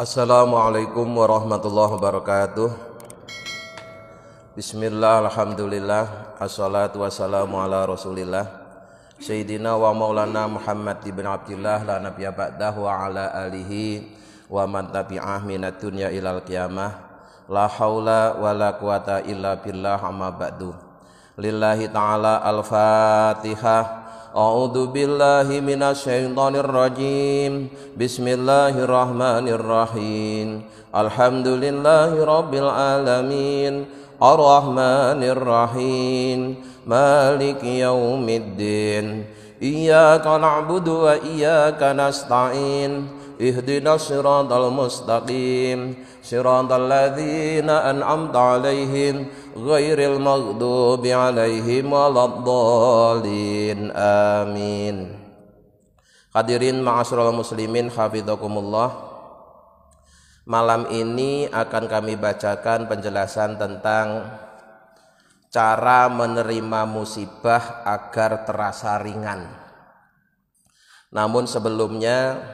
Assalamualaikum warahmatullahi wabarakatuh. Bismillah, alhamdulillah, assalatu wassalamu ala rasulillah Sayyidina wa maulana Muhammad ibn Abdillah la nabiyya ba'dah wa ala alihi wa man tabi'ah minad dunya ilal qiyamah. La haula wa la quwata illa billah, amma ba'du. Lillahi ta'ala al-fatihah. A'udzu billahi minasyaitonir rajim. Bismillahirrahmanirrahim. Alhamdulillahi rabbil alamin. Ar-Rahmanir Rahim. Maliki yaumiddin. Iyyaka na'budu wa iyyaka nasta'in. Ihdinas siratal mustaqim. Siratal ladzina an'amta 'alaihim ghairil maghdubi 'alaihim waladdallin. Amin. Hadirin ma'asyiral muslimin hafizakumullah. Malam ini akan kami bacakan penjelasan tentang cara menerima musibah agar terasa ringan. Namun sebelumnya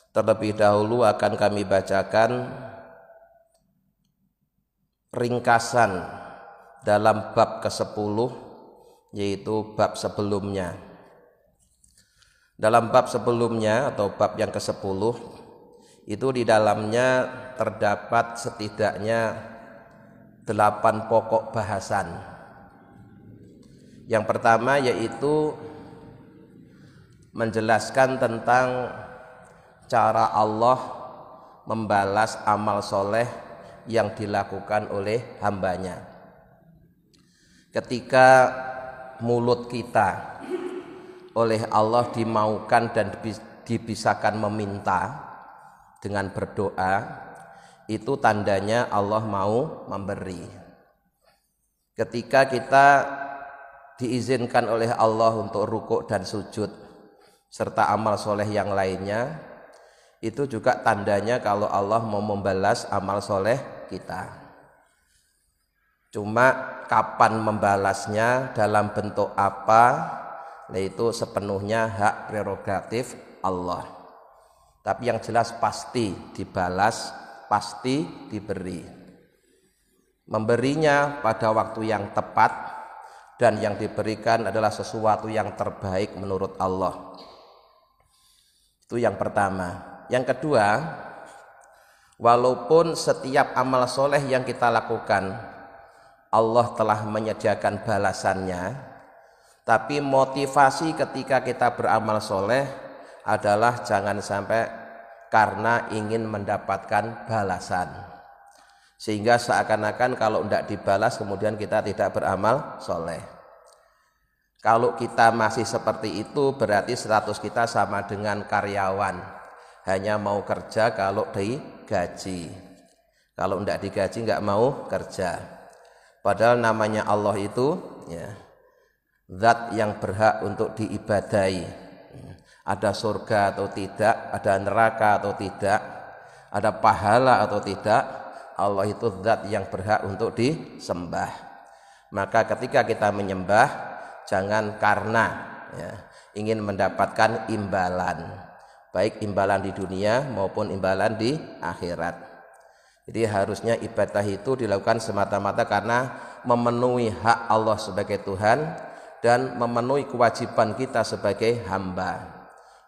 terlebih dahulu akan kami bacakan ringkasan dalam bab ke-10, yaitu bab sebelumnya. Dalam bab sebelumnya atau bab yang ke-10 itu di dalamnya terdapat setidaknya 8 pokok bahasan. Yang pertama yaitu menjelaskan tentang cara Allah membalas amal soleh yang dilakukan oleh hambanya. Ketika mulut kita oleh Allah dimaukan dan dibisakan meminta dengan berdoa, itu tandanya Allah mau memberi. Ketika kita diizinkan oleh Allah untuk rukuk dan sujud serta amal soleh yang lainnya, itu juga tandanya kalau Allah mau membalas amal soleh kita. Cuma kapan membalasnya, dalam bentuk apa, yaitu sepenuhnya hak prerogatif Allah. Tapi yang jelas pasti dibalas, pasti diberi. Memberinya pada waktu yang tepat, dan yang diberikan adalah sesuatu yang terbaik menurut Allah. Itu yang pertama. Yang kedua, walaupun setiap amal soleh yang kita lakukan Allah telah menyediakan balasannya, tapi motivasi ketika kita beramal soleh adalah jangan sampai karena ingin mendapatkan balasan, sehingga seakan-akan kalau tidak dibalas kemudian kita tidak beramal soleh. Kalau kita masih seperti itu, berarti status kita sama dengan karyawan, hanya mau kerja kalau digaji. Kalau tidak digaji nggak mau kerja. Padahal namanya Allah itu ya, zat yang berhak untuk diibadahi. Ada surga atau tidak, ada neraka atau tidak, ada pahala atau tidak, Allah itu zat yang berhak untuk disembah. Maka ketika kita menyembah, jangan karena ya, ingin mendapatkan imbalan, baik imbalan di dunia maupun imbalan di akhirat. Jadi harusnya ibadah itu dilakukan semata-mata karena memenuhi hak Allah sebagai Tuhan dan memenuhi kewajiban kita sebagai hamba.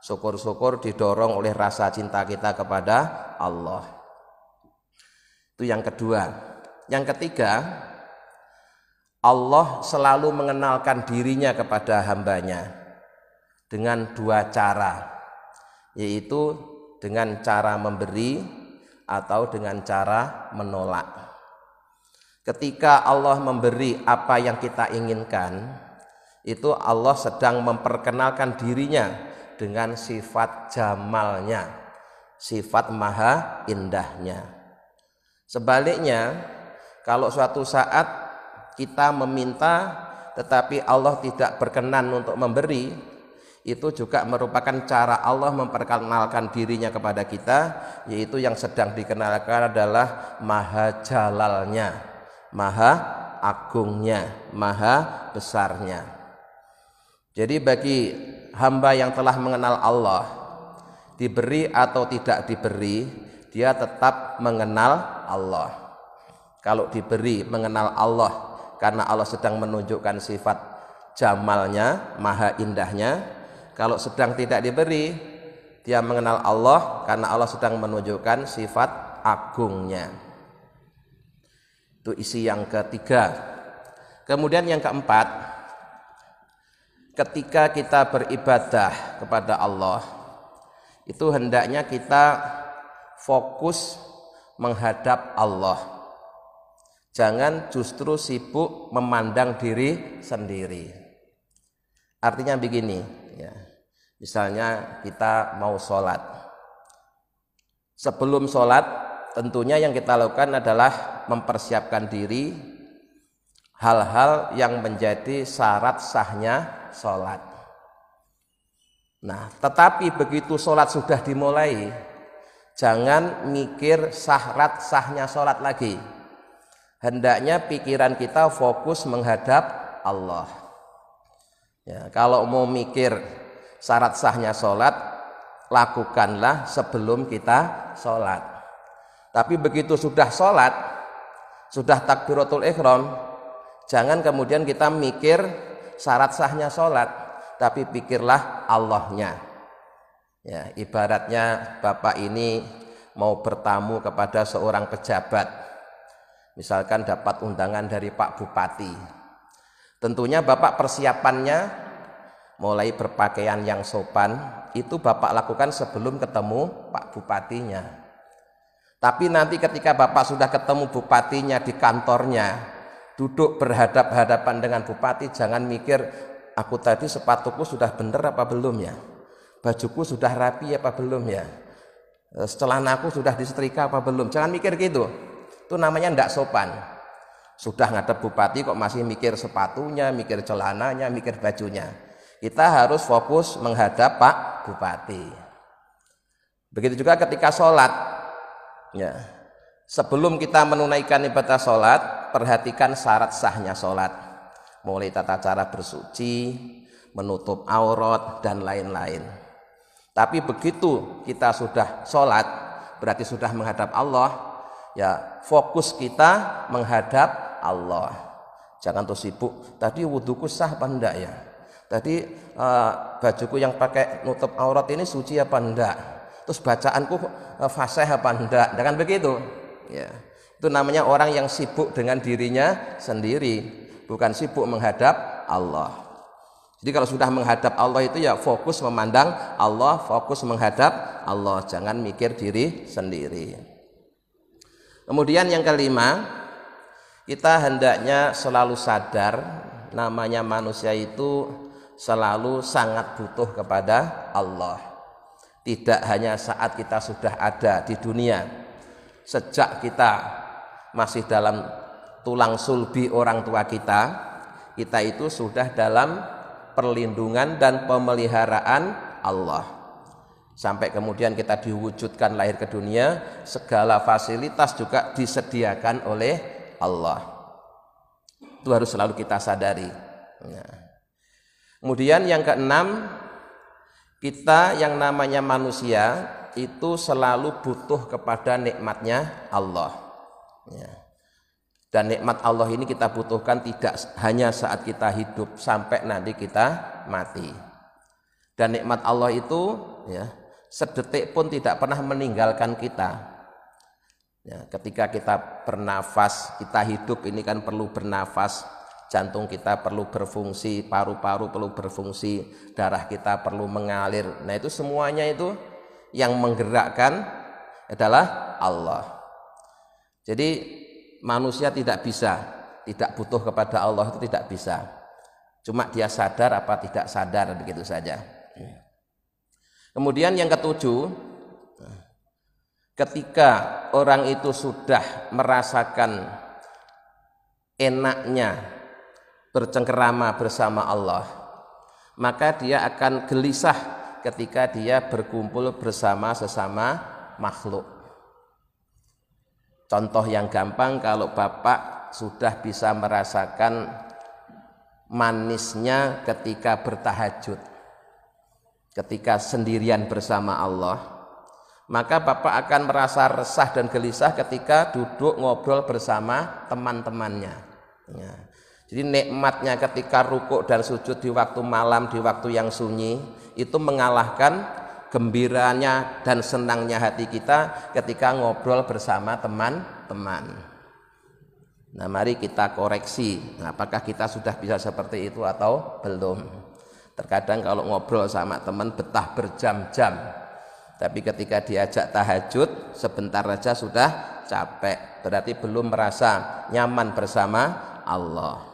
Syukur-syukur didorong oleh rasa cinta kita kepada Allah. Itu yang kedua. Yang ketiga, Allah selalu mengenalkan dirinya kepada hambanya dengan 2 cara, yaitu dengan cara memberi atau dengan cara menolak. Ketika Allah memberi apa yang kita inginkan, itu Allah sedang memperkenalkan dirinya dengan sifat jamalnya, sifat maha indahnya. Sebaliknya, kalau suatu saat kita meminta tetapi Allah tidak berkenan untuk memberi, itu juga merupakan cara Allah memperkenalkan dirinya kepada kita, yaitu yang sedang dikenalkan adalah maha jalalnya, maha agungnya, maha besarnya. Jadi bagi hamba yang telah mengenal Allah, diberi atau tidak diberi, dia tetap mengenal Allah. Kalau diberi mengenal Allah karena Allah sedang menunjukkan sifat jamalnya, maha indahnya. Kalau sedang tidak diberi, dia mengenal Allah karena Allah sedang menunjukkan sifat agungnya. Itu isi yang ketiga. Kemudian yang keempat, ketika kita beribadah kepada Allah, itu hendaknya kita fokus menghadap Allah. Jangan justru sibuk memandang diri sendiri. Artinya begini, ya. Misalnya kita mau sholat. Sebelum sholat, tentunya yang kita lakukan adalah mempersiapkan diri hal-hal yang menjadi syarat sahnya sholat. Nah, tetapi begitu sholat sudah dimulai, jangan mikir syarat sahnya sholat lagi. Hendaknya pikiran kita fokus menghadap Allah. Ya, kalau mau mikir syarat sahnya sholat, lakukanlah sebelum kita sholat. Tapi begitu sudah sholat, sudah takbiratul ihram, jangan kemudian kita mikir syarat sahnya sholat, tapi pikirlah Allahnya. Ya, ibaratnya bapak ini mau bertamu kepada seorang pejabat, misalkan dapat undangan dari Pak Bupati. Tentunya bapak persiapannya mulai berpakaian yang sopan, itu bapak lakukan sebelum ketemu Pak Bupatinya. Tapi nanti ketika bapak sudah ketemu bupatinya di kantornya, duduk berhadap-hadapan dengan bupati, jangan mikir, aku tadi sepatuku sudah benar apa belum ya, bajuku sudah rapi apa belum ya, celanaku sudah disetrika apa belum. Jangan mikir gitu, itu namanya tidak sopan. Sudah ngadep bupati kok masih mikir sepatunya, mikir celananya, mikir bajunya. Kita harus fokus menghadap Pak Bupati. Begitu juga ketika sholat, ya, sebelum kita menunaikan ibadah sholat, perhatikan syarat sahnya sholat, mulai tata cara bersuci, menutup aurat, dan lain-lain. Tapi begitu kita sudah sholat, berarti sudah menghadap Allah, ya fokus kita menghadap Allah. Jangan tuh sibuk, tadi wuduku sah apa enggak ya, tadi bajuku yang pakai nutup aurat ini suci apa enggak, terus bacaanku fasih apa enggak. Jangan begitu, ya. Itu namanya orang yang sibuk dengan dirinya sendiri, bukan sibuk menghadap Allah. Jadi kalau sudah menghadap Allah itu ya fokus memandang Allah, fokus menghadap Allah, jangan mikir diri sendiri. Kemudian yang kelima, kita hendaknya selalu sadar namanya manusia itu selalu sangat butuh kepada Allah. Tidak hanya saat kita sudah ada di dunia, sejak kita masih dalam tulang sulbi orang tua kita itu sudah dalam perlindungan dan pemeliharaan Allah. Sampai kemudian kita diwujudkan lahir ke dunia, segala fasilitas juga disediakan oleh Allah. Itu harus selalu kita sadari. Nah. Kemudian yang keenam, kita yang namanya manusia itu selalu butuh kepada nikmatnya Allah. Ya. Dan nikmat Allah ini kita butuhkan tidak hanya saat kita hidup, sampai nanti kita mati. Dan nikmat Allah itu ya, sedetik pun tidak pernah meninggalkan kita. Ya, ketika kita bernafas, kita hidup ini kan perlu bernafas, jantung kita perlu berfungsi, paru-paru perlu berfungsi, darah kita perlu mengalir. Nah itu semuanya itu yang menggerakkan adalah Allah. Jadi manusia tidak bisa, tidak butuh kepada Allah itu tidak bisa. Cuma dia sadar apa tidak sadar, begitu saja. Kemudian yang ketujuh, ketika orang itu sudah merasakan enaknya bercengkerama bersama Allah, maka dia akan gelisah ketika dia berkumpul bersama sesama makhluk. Contoh yang gampang, kalau bapak sudah bisa merasakan manisnya ketika bertahajud, ketika sendirian bersama Allah, maka Bapak akan merasa resah dan gelisah ketika duduk ngobrol bersama teman-temannya. Ya. Jadi nikmatnya ketika rukuk dan sujud di waktu malam, di waktu yang sunyi, itu mengalahkan gembiranya dan senangnya hati kita ketika ngobrol bersama teman-teman. Nah, mari kita koreksi, apakah kita sudah bisa seperti itu atau belum. Terkadang kalau ngobrol sama teman betah berjam-jam, tapi ketika diajak tahajud sebentar saja sudah capek, berarti belum merasa nyaman bersama Allah.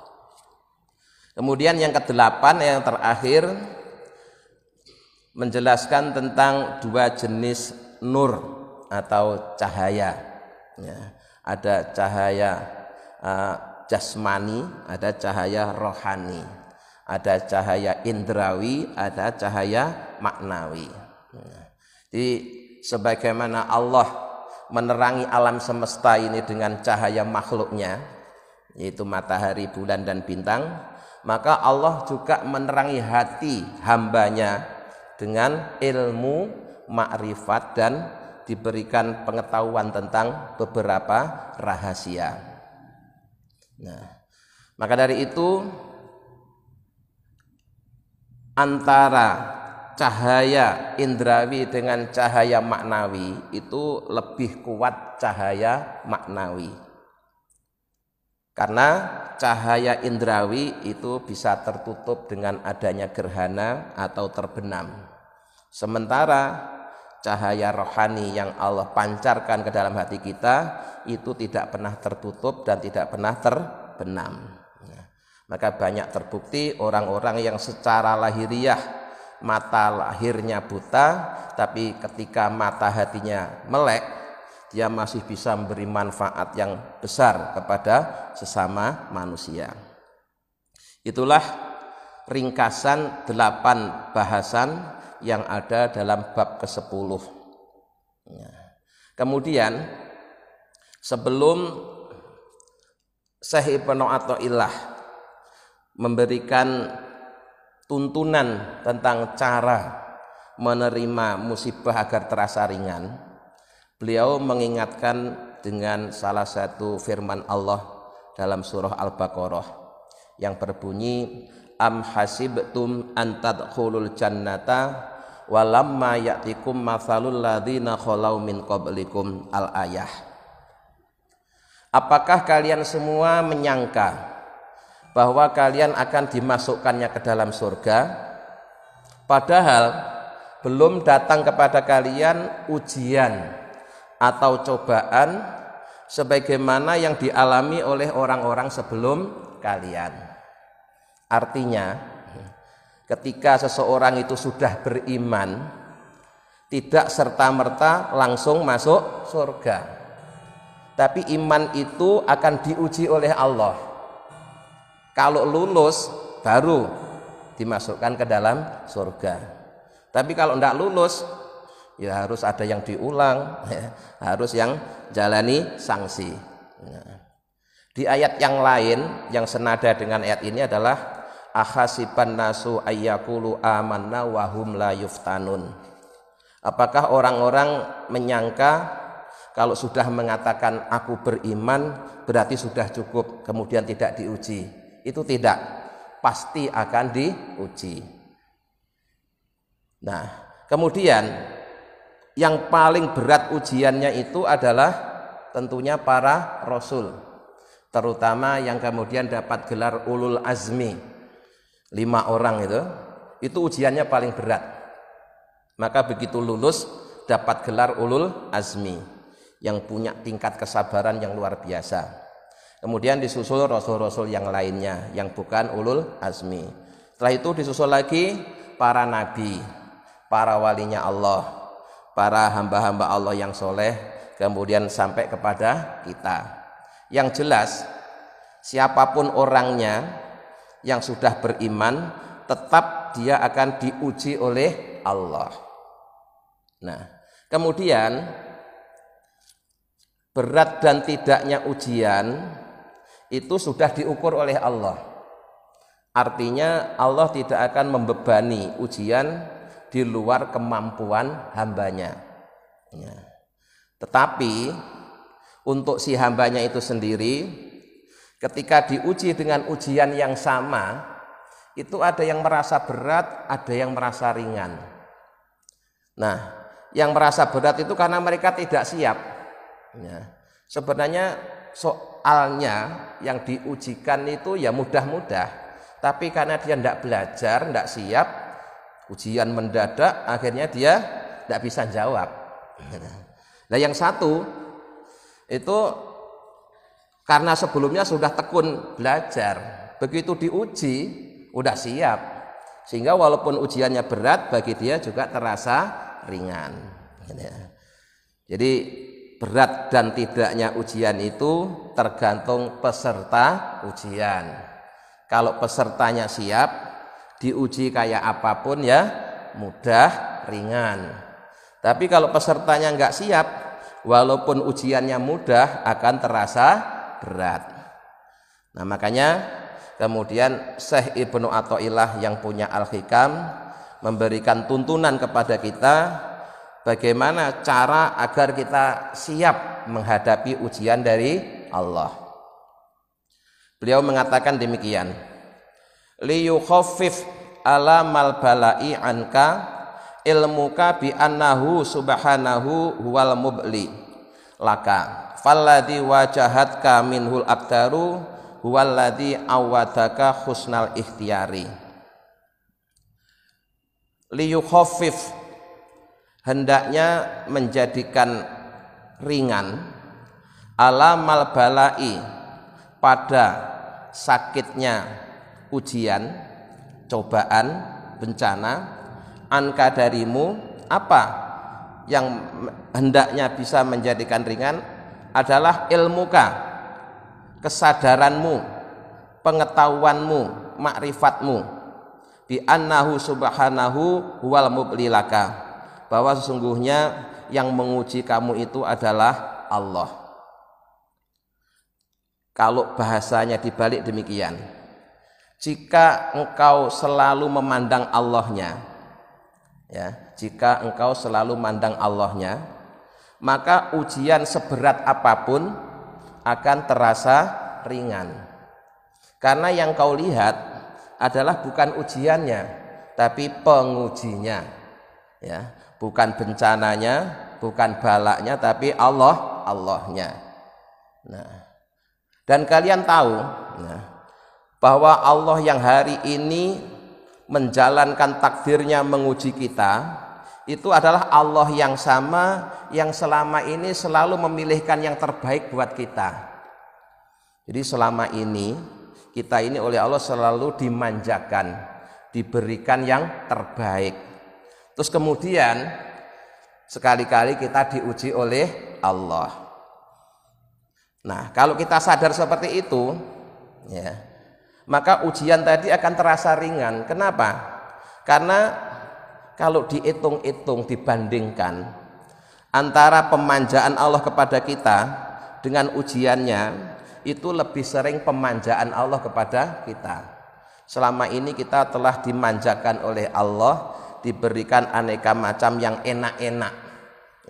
Kemudian yang kedelapan, yang terakhir, menjelaskan tentang dua jenis nur atau cahaya. Ya, ada cahaya jasmani, ada cahaya rohani, ada cahaya indrawi, ada cahaya maknawi. Jadi sebagaimana Allah menerangi alam semesta ini dengan cahaya makhluknya, yaitu matahari, bulan dan bintang, maka Allah juga menerangi hati hambanya dengan ilmu, makrifat, dan diberikan pengetahuan tentang beberapa rahasia. Nah, maka dari itu antara cahaya indrawi dengan cahaya maknawi itu lebih kuat cahaya maknawi, karena cahaya indrawi itu bisa tertutup dengan adanya gerhana atau terbenam, sementara cahaya rohani yang Allah pancarkan ke dalam hati kita itu tidak pernah tertutup dan tidak pernah terbenam. Maka banyak terbukti orang-orang yang secara lahiriah mata lahirnya buta, tapi ketika mata hatinya melek, dia masih bisa memberi manfaat yang besar kepada sesama manusia. Itulah ringkasan 8 bahasan yang ada dalam bab ke-10. Kemudian sebelum Syekh Ibnu Athaillah memberikan tuntunan tentang cara menerima musibah agar terasa ringan, beliau mengingatkan dengan salah satu firman Allah dalam surah Al-Baqarah yang berbunyi, am hasibtum an tadkhulul jannata walamma ya'tikum mathalul ladzina khalau min qablikum, al-ayah. Apakah kalian semua menyangka bahwa kalian akan dimasukkannya ke dalam surga, padahal belum datang kepada kalian ujian atau cobaan sebagaimana yang dialami oleh orang-orang sebelum kalian. Artinya, ketika seseorang itu sudah beriman, tidak serta-merta langsung masuk surga, tapi iman itu akan diuji oleh Allah. Kalau lulus baru dimasukkan ke dalam surga. Tapi kalau tidak lulus, ya harus ada yang diulang, harus yang jalani sanksi. Di ayat yang lain yang senada dengan ayat ini adalah akhasiban nasu ayyaqulu amanna wa hum la yuftanun. Apakah orang-orang menyangka kalau sudah mengatakan aku beriman berarti sudah cukup, kemudian tidak diuji? Itu tidak, pasti akan diuji. Nah, kemudian yang paling berat ujiannya itu adalah tentunya para rasul, terutama yang kemudian dapat gelar ulul azmi, 5 orang itu ujiannya paling berat. Maka begitu lulus dapat gelar ulul azmi yang punya tingkat kesabaran yang luar biasa. Kemudian disusul rasul-rasul yang lainnya yang bukan ulul azmi. Setelah itu disusul lagi para nabi, para walinya Allah, para hamba-hamba Allah yang soleh, kemudian sampai kepada kita. Yang jelas, siapapun orangnya yang sudah beriman, tetap dia akan diuji oleh Allah. Nah, kemudian berat dan tidaknya ujian itu sudah diukur oleh Allah. Artinya Allah tidak akan membebani ujian di luar kemampuan hambanya. Ya. Tetapi untuk si hambanya itu sendiri, ketika diuji dengan ujian yang sama, itu ada yang merasa berat, ada yang merasa ringan. Nah, yang merasa berat itu karena mereka tidak siap. Ya. Sebenarnya soalnya yang diujikan itu ya mudah-mudah, tapi karena dia tidak belajar, tidak siap, ujian mendadak, akhirnya dia tidak bisa jawab. Nah, yang satu itu karena sebelumnya sudah tekun belajar, begitu diuji udah siap, sehingga walaupun ujiannya berat bagi dia juga terasa ringan. Jadi berat dan tidaknya ujian itu tergantung peserta ujian. Kalau pesertanya siap, diuji kayak apapun ya mudah, ringan. Tapi kalau pesertanya nggak siap, walaupun ujiannya mudah akan terasa berat. Nah, makanya kemudian Syekh Ibnu Athaillah yang punya Al-Hikam memberikan tuntunan kepada kita bagaimana cara agar kita siap menghadapi ujian dari Allah. Beliau mengatakan demikian, liyukhaffif alamal bala'i anka ilmuka bi annahu subhanahu huwal mubli laka falladhi wajahatka minhul abdaru huwalladhi awadaka husnal ikhtiyari. Liyukhaffif, hendaknya menjadikan ringan alamal bala'i, pada sakitnya ujian, cobaan, bencana, anka darimu. Apa yang hendaknya bisa menjadikan ringan adalah ilmuka, kesadaranmu, pengetahuanmu, makrifatmu, bi annahu subhanahu huwal mublilaka, bahwa sesungguhnya yang menguji kamu itu adalah Allah. Kalau bahasanya dibalik demikian, jika engkau selalu memandang Allahnya, ya, jika engkau selalu memandang Allahnya, maka ujian seberat apapun akan terasa ringan. Karena yang kau lihat adalah bukan ujiannya, tapi pengujinya, ya, bukan bencananya, bukan balaknya, tapi Allahnya. Nah, dan kalian tahu, nah, bahwa Allah yang hari ini menjalankan takdirnya menguji kita, itu adalah Allah yang sama yang selama ini selalu memilihkan yang terbaik buat kita. Jadi selama ini kita ini oleh Allah selalu dimanjakan, diberikan yang terbaik. Terus kemudian sekali-kali kita diuji oleh Allah. Nah, kalau kita sadar seperti itu, ya, maka ujian tadi akan terasa ringan. Kenapa? Karena kalau dihitung-hitung, dibandingkan antara pemanjaan Allah kepada kita dengan ujiannya, itu lebih sering pemanjaan Allah kepada kita. Selama ini kita telah dimanjakan oleh Allah, diberikan aneka macam yang enak-enak,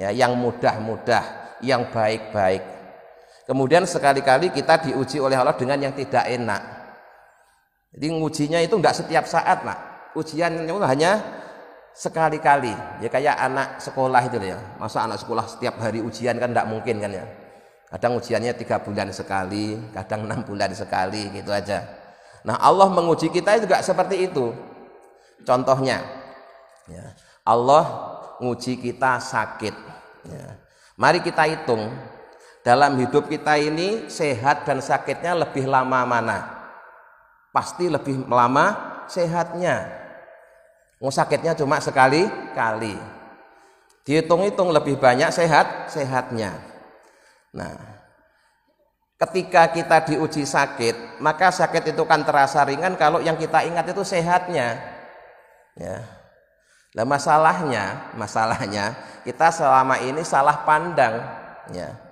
ya, yang mudah-mudah, yang baik-baik. Kemudian sekali-kali kita diuji oleh Allah dengan yang tidak enak. Jadi ngujinya itu enggak setiap saat, Pak. Ujiannya itu hanya sekali-kali. Ya kayak anak sekolah itu ya. Masa anak sekolah setiap hari ujian kan enggak mungkin kan ya. Kadang ujiannya 3 bulan sekali, kadang 6 bulan sekali, gitu aja. Nah, Allah menguji kita juga seperti itu. Contohnya, ya, Allah nguji kita sakit. Ya. Mari kita hitung. Dalam hidup kita ini sehat dan sakitnya lebih lama mana? Pasti lebih lama sehatnya. Sakitnya cuma sekali-kali. Dihitung-hitung lebih banyak sehatnya. Nah, ketika kita diuji sakit, maka sakit itu kan terasa ringan kalau yang kita ingat itu sehatnya. Ya. Nah, masalahnya kita selama ini salah pandang, ya.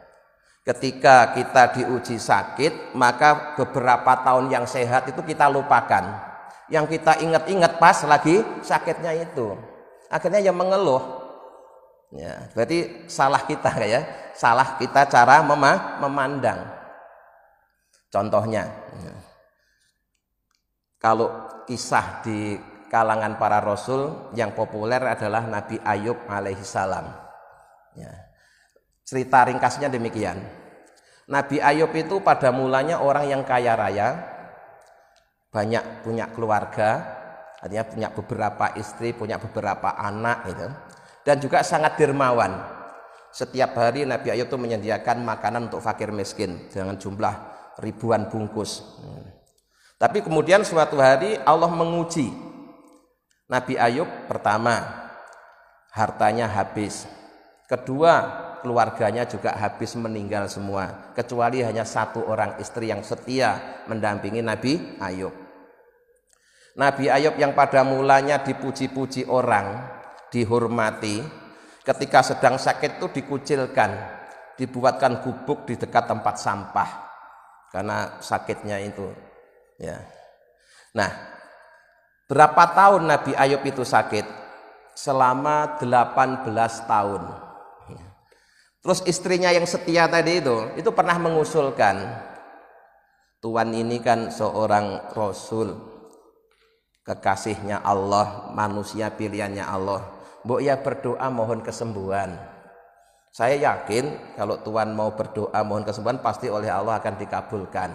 Ketika kita diuji sakit, maka beberapa tahun yang sehat itu kita lupakan. Yang kita ingat-ingat pas lagi sakitnya itu. Akhirnya yang mengeluh. Ya, berarti salah kita ya, salah kita cara memandang. Contohnya, ya, kalau kisah di kalangan para rasul yang populer adalah Nabi Ayub alaihissalam. Ya. Cerita ringkasnya demikian. Nabi Ayub itu pada mulanya orang yang kaya raya, banyak punya keluarga, artinya punya beberapa istri, punya beberapa anak gitu. Dan juga sangat dermawan. Setiap hari Nabi Ayub itu menyediakan makanan untuk fakir miskin dengan jumlah ribuan bungkus. Tapi kemudian suatu hari Allah menguji Nabi Ayub. Pertama, hartanya habis. Kedua, keluarganya juga habis, meninggal semua, kecuali hanya satu orang istri yang setia mendampingi Nabi Ayub. Nabi Ayub yang pada mulanya dipuji-puji orang, dihormati, ketika sedang sakit itu dikucilkan, dibuatkan gubuk di dekat tempat sampah karena sakitnya itu. Ya. Nah, berapa tahun Nabi Ayub itu sakit? Selama 18 tahun. Terus istrinya yang setia tadi itu pernah mengusulkan, Tuhan ini kan seorang rasul, kekasihnya Allah, manusia pilihannya Allah. Mbok ya berdoa mohon kesembuhan. Saya yakin kalau Tuhan mau berdoa mohon kesembuhan pasti oleh Allah akan dikabulkan.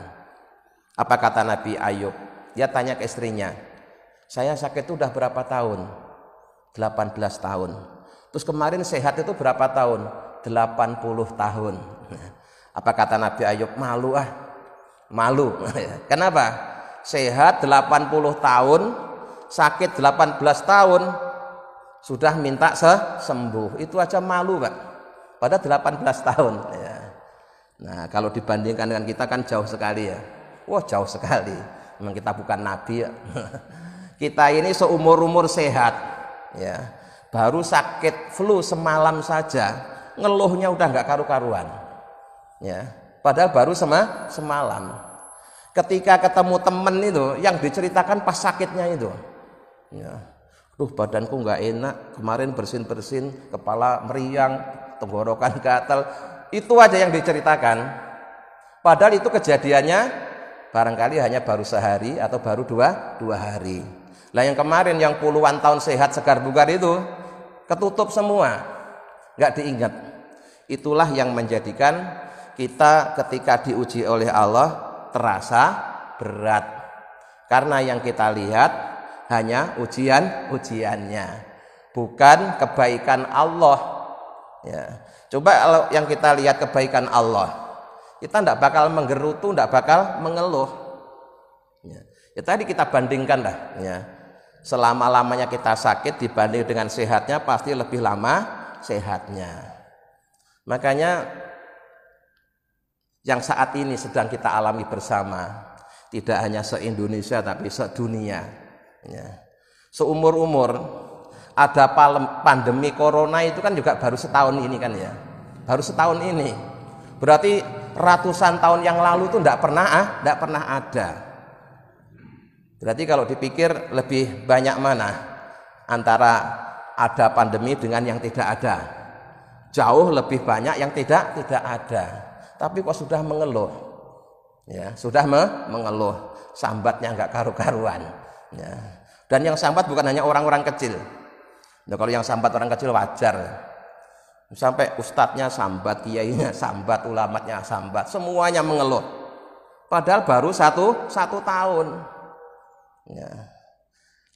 Apa kata Nabi Ayub? Dia tanya ke istrinya, saya sakit itu udah berapa tahun? 18 tahun. Terus kemarin sehat itu berapa tahun? 80 tahun. Apa kata Nabi Ayub? Malu ah. Malu. Kenapa? Sehat 80 tahun, sakit 18 tahun, sudah minta sembuh. Itu aja malu, Pak. Pada 18 tahun. Ya. Nah, kalau dibandingkan dengan kita kan jauh sekali ya. Wah, jauh sekali. Memang kita bukan nabi ya. Kita ini seumur-umur sehat. Ya. Baru sakit flu semalam saja, ngeluhnya udah nggak karu-karuan. Ya. Padahal baru semalam. Ketika ketemu temen itu, yang diceritakan pas sakitnya itu. Ya. Badanku nggak enak, kemarin bersin-bersin, kepala meriang, tenggorokan gatal, itu aja yang diceritakan. Padahal itu kejadiannya barangkali hanya baru sehari atau baru dua hari. Lah yang kemarin yang puluhan tahun sehat segar bugar itu ketutup semua, nggak diingat. Itulah yang menjadikan kita ketika diuji oleh Allah terasa berat, karena yang kita lihat hanya ujiannya, bukan kebaikan Allah. Ya. Coba kalau yang kita lihat kebaikan Allah, kita tidak bakal menggerutu, tidak bakal mengeluh. Ya, tadi kita bandingkan lah. Ya. Selama-lamanya kita sakit dibanding dengan sehatnya pasti lebih lama sehatnya. Makanya yang saat ini sedang kita alami bersama, tidak hanya se-Indonesia tapi sedunia. Ya. Seumur-umur ada pandemi corona itu kan juga baru setahun ini kan ya, baru setahun ini. Berarti ratusan tahun yang lalu itu tidak pernah ada. Berarti kalau dipikir lebih banyak mana antara ada pandemi dengan yang tidak ada? Jauh lebih banyak yang tidak ada. Tapi kok sudah mengeluh? Ya, sudah mengeluh, sambatnya nggak karu-karuan. Ya. Dan yang sambat bukan hanya orang-orang kecil. Nah, kalau yang sambat orang kecil wajar. Sampai ustadznya sambat, kiainya sambat, ulamatnya sambat, semuanya mengeluh. Padahal baru satu tahun. Ya.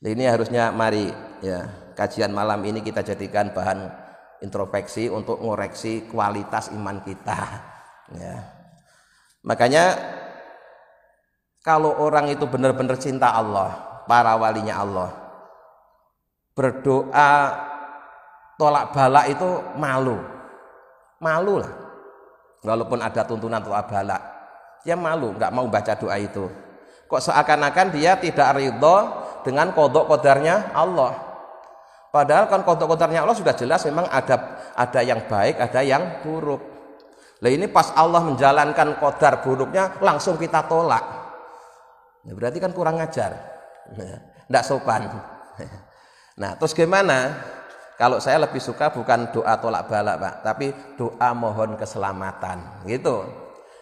Ini harusnya mari ya kajian malam ini kita jadikan bahan introspeksi untuk ngoreksi kualitas iman kita. Ya. Makanya kalau orang itu benar-benar cinta Allah, para walinya Allah, berdoa tolak balak itu malu lah, walaupun ada tuntunan tolak balak, dia malu, nggak mau baca doa itu. Kok seakan-akan dia tidak ridho dengan qadha qadarnya Allah, padahal kan qadha qadarnya Allah sudah jelas memang ada yang baik, ada yang buruk. Lah ini pas Allah menjalankan qadar buruknya langsung kita tolak, ya berarti kan kurang ajar. Tidak sopan. Nah, terus gimana? kalau saya lebih suka bukan doa tolak balak Pak, tapi doa mohon keselamatan gitu.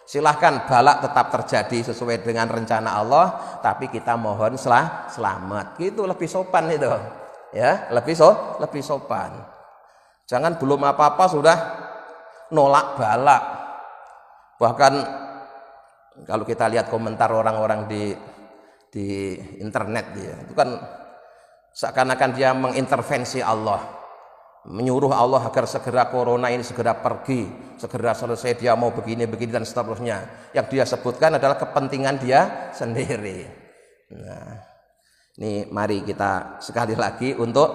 Silahkan balak tetap terjadi sesuai dengan rencana Allah, tapi kita mohon selamat gitu, lebih sopan itu ya, lebih sopan. Jangan belum apa-apa sudah nolak balak. Bahkan kalau kita lihat komentar orang-orang di internet ya, itu kan seakan-akan dia mengintervensi Allah, menyuruh Allah agar segera corona ini segera pergi, segera selesai, dia mau begini-begini dan seterusnya. Yang dia sebutkan adalah kepentingan dia sendiri. Nah, ini mari kita sekali lagi untuk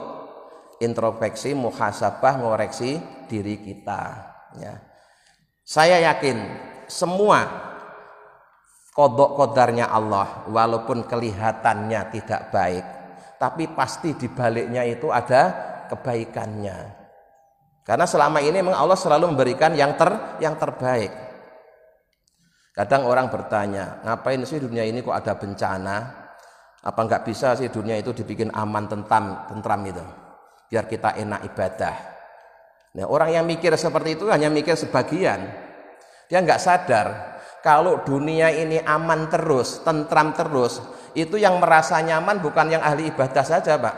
introspeksi, muhasabah, ngoreksi diri kita ya. Saya yakin semua qada qadarnya Allah walaupun kelihatannya tidak baik, tapi pasti di baliknya itu ada kebaikannya. Karena selama ini memang Allah selalu memberikan yang terbaik. Kadang orang bertanya, ngapain sih dunia ini kok ada bencana? Apa enggak bisa sih dunia itu dibikin aman, tentram itu, biar kita enak ibadah. Nah, orang yang mikir seperti itu hanya mikir sebagian. Dia enggak sadar kalau dunia ini aman terus, tentram terus, itu yang merasa nyaman bukan yang ahli ibadah saja, Pak.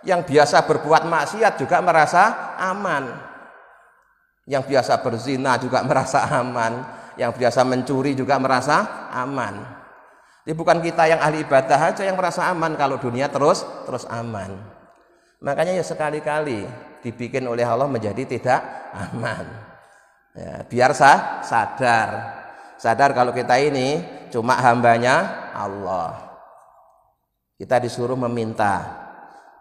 Yang biasa berbuat maksiat juga merasa aman. Yang biasa berzina juga merasa aman. Yang biasa mencuri juga merasa aman. Jadi bukan kita yang ahli ibadah saja yang merasa aman kalau dunia terus aman. Makanya ya sekali-kali dibikin oleh Allah menjadi tidak aman. Ya, biar sadar kalau kita ini cuma hambanya Allah. Kita disuruh meminta,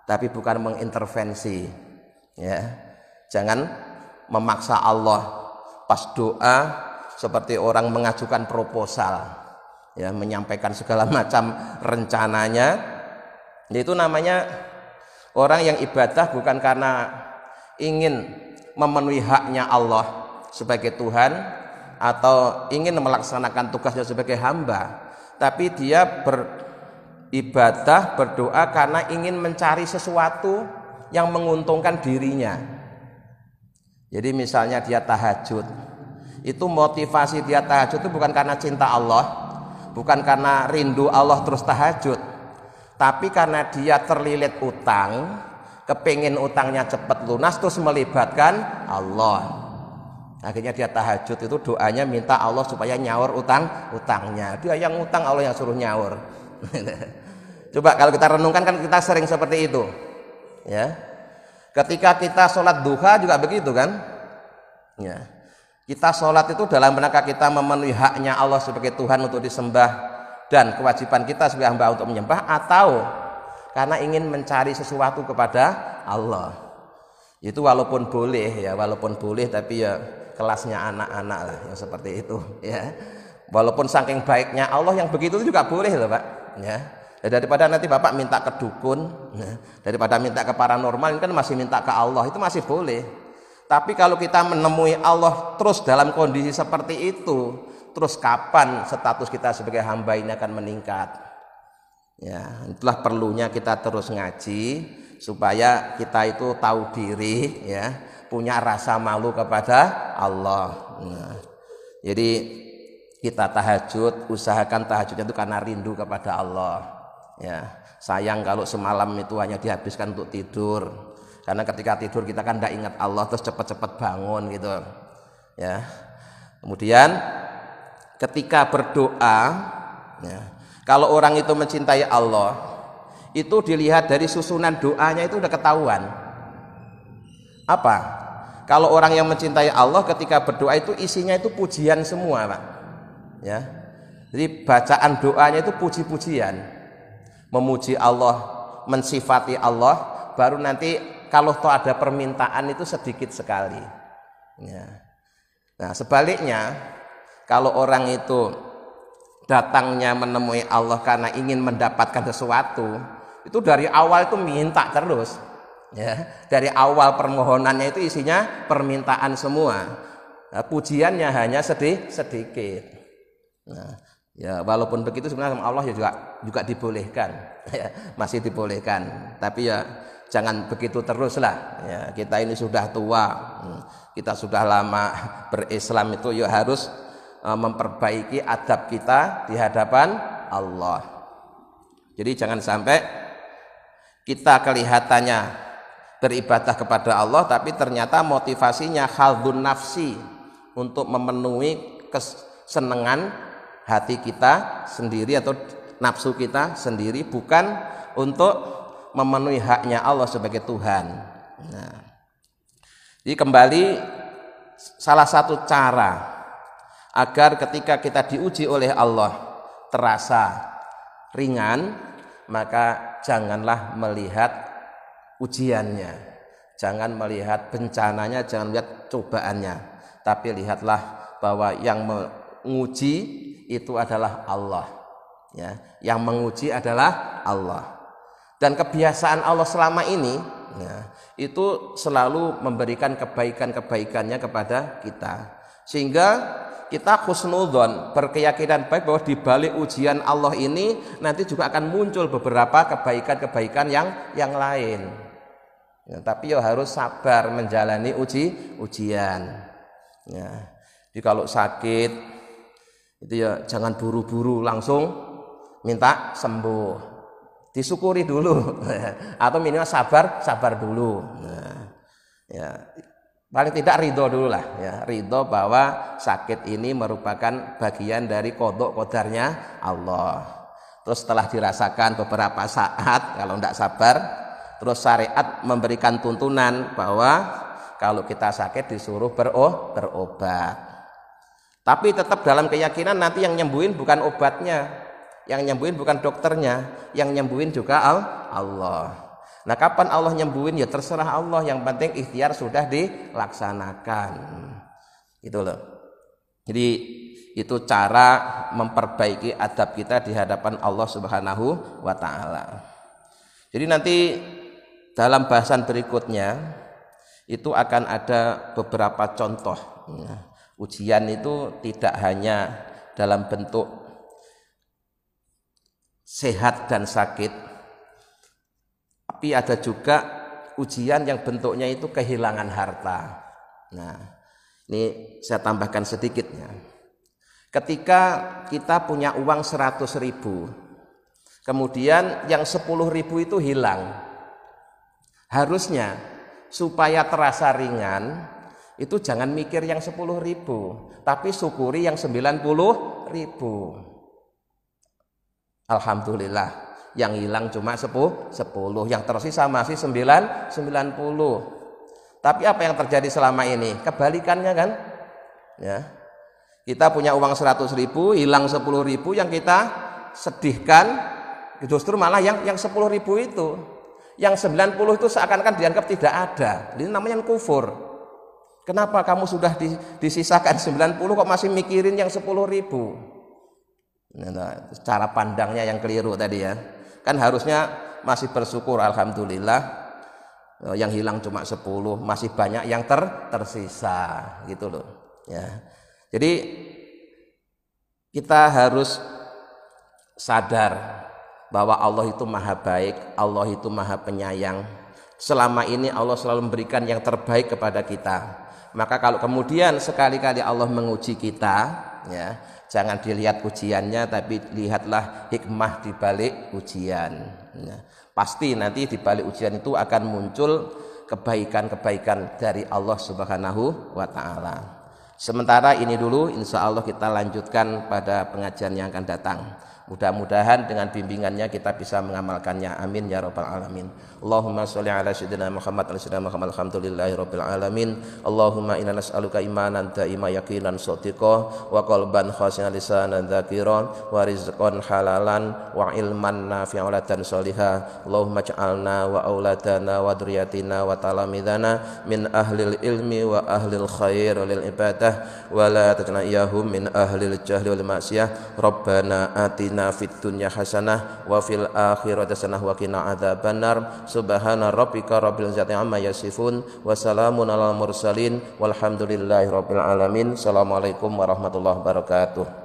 tapi bukan mengintervensi. Ya, jangan memaksa Allah pas doa seperti orang mengajukan proposal, ya, menyampaikan segala macam rencananya. Itu namanya orang yang ibadah bukan karena ingin memenuhi haknya Allah sebagai Tuhan atau ingin melaksanakan tugasnya sebagai hamba, tapi dia beribadah, berdoa karena ingin mencari sesuatu yang menguntungkan dirinya. Jadi misalnya dia tahajud, itu motivasi dia tahajud itu bukan karena cinta Allah, bukan karena rindu Allah terus tahajud, tapi karena dia terlilit utang, kepingin utangnya cepat lunas terus melibatkan Allah. Akhirnya dia tahajud itu doanya minta Allah supaya nyaur utangnya. Dia yang utang, Allah yang suruh nyaur. Coba kalau kita renungkan kan kita sering seperti itu. Ya. Ketika kita sholat duha juga begitu kan? Ya. Kita sholat itu dalam rangka kita memenuhi haknya Allah sebagai Tuhan untuk disembah dan kewajiban kita sebagai hamba untuk menyembah, atau karena ingin mencari sesuatu kepada Allah. Itu walaupun boleh tapi ya kelasnya anak-anak lah yang seperti itu ya. Walaupun saking baiknya Allah yang begitu juga boleh loh Pak ya. Daripada nanti Bapak minta ke dukun ya, daripada minta ke paranormal, ini kan masih minta ke Allah, itu masih boleh. Tapi kalau kita menemui Allah terus dalam kondisi seperti itu, terus kapan status kita sebagai hamba ini akan meningkat? Ya, itulah perlunya kita terus ngaji supaya kita itu tahu diri ya, punya rasa malu kepada Allah. Nah, jadi kita tahajud, usahakan tahajudnya itu karena rindu kepada Allah. Ya, sayang kalau semalam itu hanya dihabiskan untuk tidur. Karena ketika tidur kita kan tidak ingat Allah, terus cepat-cepat bangun gitu. Ya. Kemudian ketika berdoa, ya, kalau orang itu mencintai Allah, itu dilihat dari susunan doanya itu udah ketahuan. Apa? Kalau orang yang mencintai Allah ketika berdoa itu isinya itu pujian semua, Pak. Ya. Jadi bacaan doanya itu puji-pujian. Memuji Allah, mensifati Allah, baru nanti kalau toh ada permintaan itu sedikit sekali. Ya. Nah, sebaliknya kalau orang itu datangnya menemui Allah karena ingin mendapatkan sesuatu, itu dari awal itu minta terus. Ya, dari awal permohonannya itu isinya permintaan semua. Nah, pujiannya hanya sedikit. Nah, ya walaupun begitu sebenarnya Allah ya juga dibolehkan, ya, masih dibolehkan. Tapi ya jangan begitu terus lah. Ya, kita ini sudah tua, kita sudah lama berislam, itu ya harus memperbaiki adab kita di hadapan Allah. Jadi jangan sampai kita kelihatannya beribadah kepada Allah tapi ternyata motivasinya khaldun nafsi, untuk memenuhi kesenangan hati kita sendiri atau nafsu kita sendiri, bukan untuk memenuhi haknya Allah sebagai Tuhan. Nah, jadi kembali, salah satu cara agar ketika kita diuji oleh Allah terasa ringan, maka janganlah melihat ujiannya, jangan melihat bencananya, jangan lihat cobaannya, tapi lihatlah bahwa yang menguji itu adalah Allah, ya, yang menguji adalah Allah. Dan kebiasaan Allah selama ini, ya, itu selalu memberikan kebaikan-kebaikannya kepada kita, sehingga kita husnudzon, berkeyakinan baik bahwa di balik ujian Allah ini nanti juga akan muncul beberapa kebaikan-kebaikan yang lain. Ya, tapi ya harus sabar menjalani ujian. Ya. Jadi kalau sakit itu ya jangan buru-buru langsung minta sembuh, disyukuri dulu atau minimal sabar dulu. Nah, ya. Paling tidak ridho dulu lah, ya, ridho bahwa sakit ini merupakan bagian dari qadha qadarnya Allah. Terus setelah dirasakan beberapa saat, kalau tidak sabar, terus syariat memberikan tuntunan bahwa kalau kita sakit disuruh berobat. Tapi tetap dalam keyakinan nanti yang nyembuhin bukan obatnya, yang nyembuhin bukan dokternya, yang nyembuhin juga Allah. Nah, kapan Allah nyembuhin ya terserah Allah, yang penting ikhtiar sudah dilaksanakan. Gitu loh. Jadi itu cara memperbaiki adab kita di hadapan Allah Subhanahu wa taala. Jadi nanti dalam bahasan berikutnya itu akan ada beberapa contoh. Ujian itu tidak hanya dalam bentuk sehat dan sakit, tapi ada juga ujian yang bentuknya itu kehilangan harta. Nah, ini saya tambahkan sedikitnya. Ketika kita punya uang 100.000, kemudian yang 10.000 itu hilang, harusnya supaya terasa ringan itu jangan mikir yang 10.000, tapi syukuri yang 90.000. Alhamdulillah, yang hilang cuma 10, yang tersisa masih 90. Tapi apa yang terjadi selama ini? Kebalikannya kan? Ya. Kita punya uang 100.000, hilang 10.000, yang kita sedihkan justru malah yang 10.000 itu. Yang 90 itu seakan-akan dianggap tidak ada. Ini namanya kufur. Kenapa kamu sudah disisakan 90 kok masih mikirin yang 10.000? Nah, cara pandangnya yang keliru tadi ya. Kan harusnya masih bersyukur, alhamdulillah yang hilang cuma 10, masih banyak yang tersisa gitu loh ya. Jadi kita harus sadar bahwa Allah itu maha baik, Allah itu maha penyayang. Selama ini Allah selalu memberikan yang terbaik kepada kita. Maka kalau kemudian sekali-kali Allah menguji kita, ya, jangan dilihat ujiannya, tapi lihatlah hikmah di balik ujian. Ya, pasti nanti di balik ujian itu akan muncul kebaikan-kebaikan dari Allah Subhanahu wa taala. Sementara ini dulu, insya Allah kita lanjutkan pada pengajian yang akan datang. Mudah-mudahan dengan bimbingannya kita bisa mengamalkannya. Amin ya rabbal alamin. Allahumma sholli ala sayyidina Muhammad alhamdulillahi rabbil alamin. Allahumma inna nas'aluka imanan daima yaqinan shadiqan wa qalban khashi'an lisanan dzakiran wa rizqan halalan wa ilman nafi'an dan sholiha. Allahumma ij'alna wa auladana wa dzurriyyatina wa talamidana min ahlil ilmi wa ahlil khair lil ibadah wa la taj'al iyahum min ahlil jahli wal ma'siyah. Rabbana atina fid dunya hasanah wa fil akhirati hasanah wa qina adzabannar. Subhana rabbika rabbil izzati amma yasifun wa salamun alal mursalin walhamdulillahi rabbil alamin. Assalamualaikum warahmatullahi wabarakatuh.